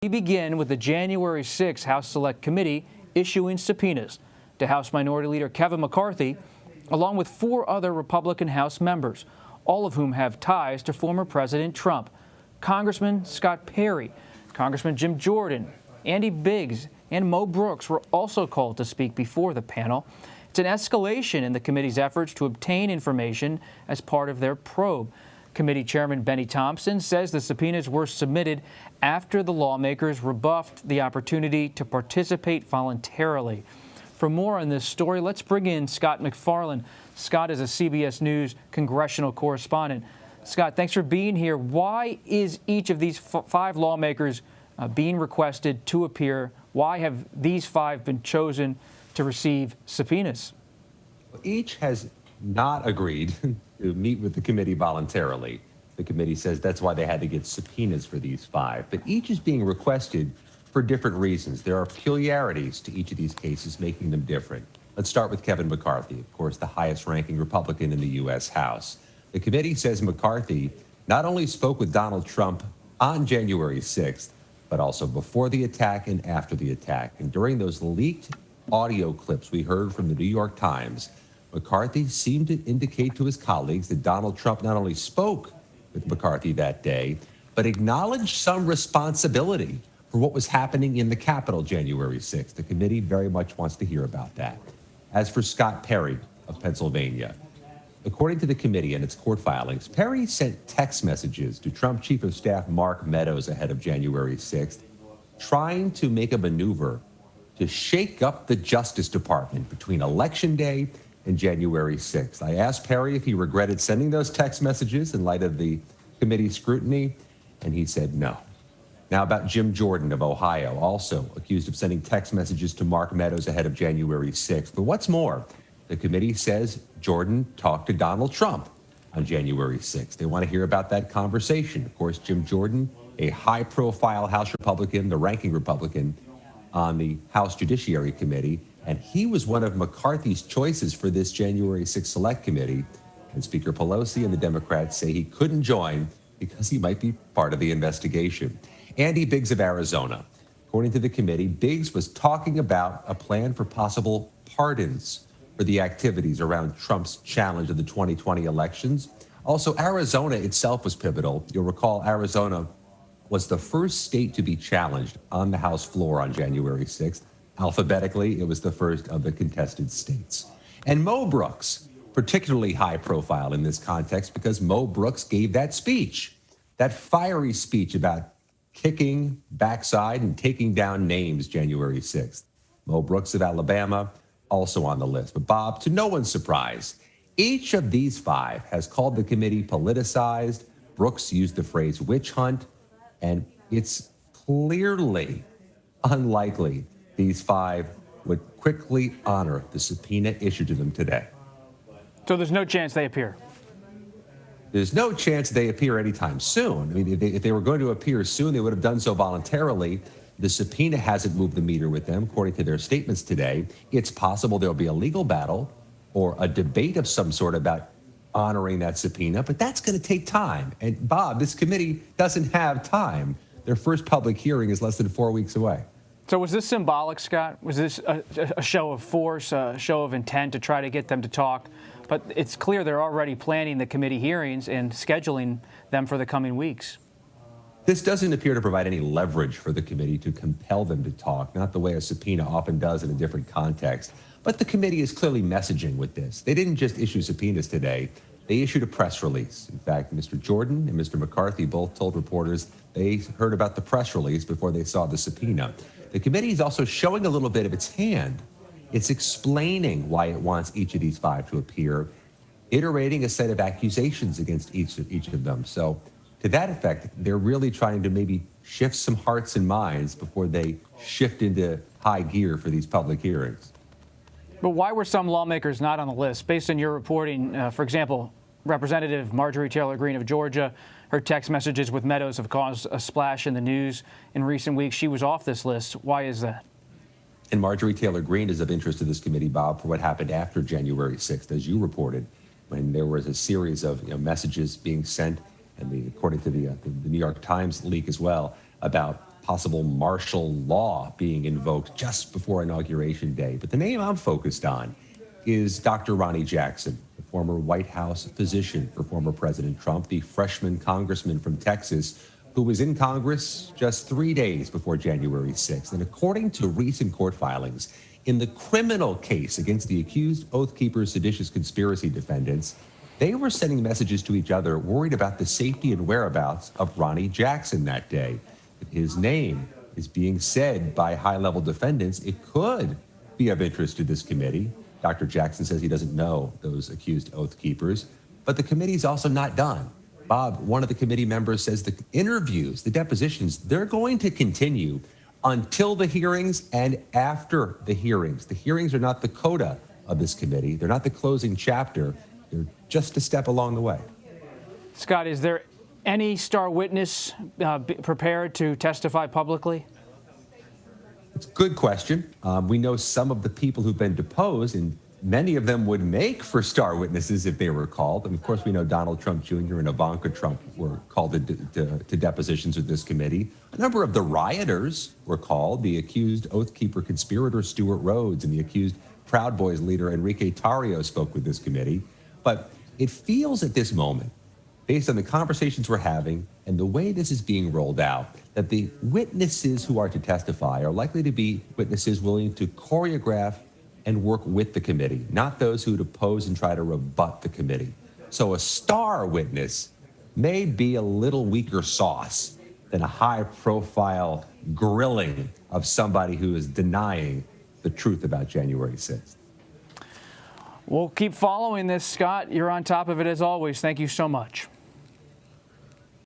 We begin with the January 6 House Select Committee issuing subpoenas to House Minority Leader Kevin McCarthy, along with 4 other Republican House members, all of whom have ties to former President Trump. Congressman Scott Perry, Congressman Jim Jordan, Andy Biggs, and Mo Brooks were also called to speak before the panel. It's an escalation in the committee's efforts to obtain information as part of their probe. Committee Chairman Benny Thompson says the subpoenas were submitted after the lawmakers rebuffed the opportunity to participate voluntarily. For more on this story, let's bring in Scott MacFarlane. Scott is a CBS News congressional correspondent. Scott, thanks for being here. Why is each of these 5 lawmakers being requested to appear? Why have these 5 been chosen to receive subpoenas? Each has not agreed to meet with the committee voluntarily. The committee says that's why they had to get subpoenas for these 5. But each is being requested for different reasons. There are peculiarities to each of these cases, making them different. Let's start with Kevin McCarthy, of course, the highest-ranking Republican in the U.S. House. The committee says McCarthy not only spoke with Donald Trump on January 6th, but also before the attack and after the attack. And during those leaked audio clips we heard from the New York Times, McCarthy seemed to indicate to his colleagues that Donald Trump not only spoke with McCarthy that day, but acknowledged some responsibility for what was happening in the Capitol January 6th. The committee very much wants to hear about that. As for Scott Perry of Pennsylvania, according to the committee and its court filings, Perry sent text messages to Trump Chief of Staff Mark Meadows ahead of January 6th, trying to make a maneuver to shake up the Justice Department between Election Day and January 6th. I asked Perry if he regretted sending those text messages in light of the committee's scrutiny, and he said no. Now about Jim Jordan of Ohio, also accused of sending text messages to Mark Meadows ahead of January 6th. But what's more, the committee says Jordan talked to Donald Trump on January 6th. They want to hear about that conversation. Of course, Jim Jordan, a high-profile House Republican, the ranking Republican on the House Judiciary Committee, and he was one of McCarthy's choices for this January 6th Select Committee. And Speaker Pelosi and the Democrats say he couldn't join because he might be part of the investigation. Andy Biggs of Arizona. According to the committee, Biggs was talking about a plan for possible pardons for the activities around Trump's challenge of the 2020 elections. Also, Arizona itself was pivotal. You'll recall Arizona was the first state to be challenged on the House floor on January 6th. Alphabetically, it was the first of the contested states. And Mo Brooks, particularly high profile in this context because Mo Brooks gave that speech, that fiery speech about kicking backside and taking down names January 6th. Mo Brooks of Alabama, also on the list. But Bob, to no one's surprise, each of these 5 has called the committee politicized. Brooks used the phrase witch hunt, and it's clearly unlikely these 5 would quickly honor the subpoena issued to them today. So there's no chance they appear? There's no chance they appear anytime soon. I mean, if they were going to appear soon, they would have done so voluntarily. The subpoena hasn't moved the meter with them, according to their statements today. It's possible there'll be a legal battle or a debate of some sort about honoring that subpoena, but that's going to take time. And Bob, this committee doesn't have time. Their first public hearing is less than 4 weeks away. So was this symbolic, Scott? Was this a show of force, a show of intent to try to get them to talk? But it's clear they're already planning the committee hearings and scheduling them for the coming weeks. This doesn't appear to provide any leverage for the committee to compel them to talk, not the way a subpoena often does in a different context. But the committee is clearly messaging with this. They didn't just issue subpoenas today. They issued a press release. In fact, Mr. Jordan and Mr. McCarthy both told reporters they heard about the press release before they saw the subpoena. The committee is also showing a little bit of its hand. It's explaining why it wants each of these 5 to appear, iterating a set of accusations against each of them. So to that effect, they're really trying to maybe shift some hearts and minds before they shift into high gear for these public hearings. But why were some lawmakers not on the list? Based on your reporting, for example, Representative Marjorie Taylor Greene of Georgia, her text messages with Meadows have caused a splash in the news in recent weeks. She was off this list. Why is that? And Marjorie Taylor Greene is of interest to this committee, Bob, for what happened after January 6th, as you reported, when there was a series of messages being sent, and according to the New York Times leak as well, about possible martial law being invoked just before Inauguration Day. But the name I'm focused on is Dr. Ronny Jackson, the former White House physician for former President Trump, the freshman congressman from Texas who was in Congress just 3 days before January 6th. And according to recent court filings, in the criminal case against the accused Oath Keepers seditious conspiracy defendants, they were sending messages to each other worried about the safety and whereabouts of Ronny Jackson that day. If his name is being said by high-level defendants, it could be of interest to this committee. Dr. Jackson says he doesn't know those accused Oath Keepers, but the committee's also not done. Bob, one of the committee members, says the interviews, the depositions, they're going to continue until the hearings and after the hearings. The hearings are not the coda of this committee. They're not the closing chapter. They're just a step along the way. Scott, is there any star witness prepared to testify publicly? It's a good question. We know some of the people who've been deposed, and many of them would make for star witnesses if they were called. And of course, we know Donald Trump Jr. and Ivanka Trump were called to depositions with this committee. A number of the rioters were called, the accused Oath Keeper conspirator Stuart Rhodes and the accused Proud Boys leader Enrique Tarrio spoke with this committee. But it feels at this moment, based on the conversations we're having and the way this is being rolled out, that the witnesses who are to testify are likely to be witnesses willing to choreograph and work with the committee, not those who would oppose and try to rebut the committee. So a star witness may be a little weaker sauce than a high-profile grilling of somebody who is denying the truth about January 6th. We'll keep following this, Scott. You're on top of it as always. Thank you so much.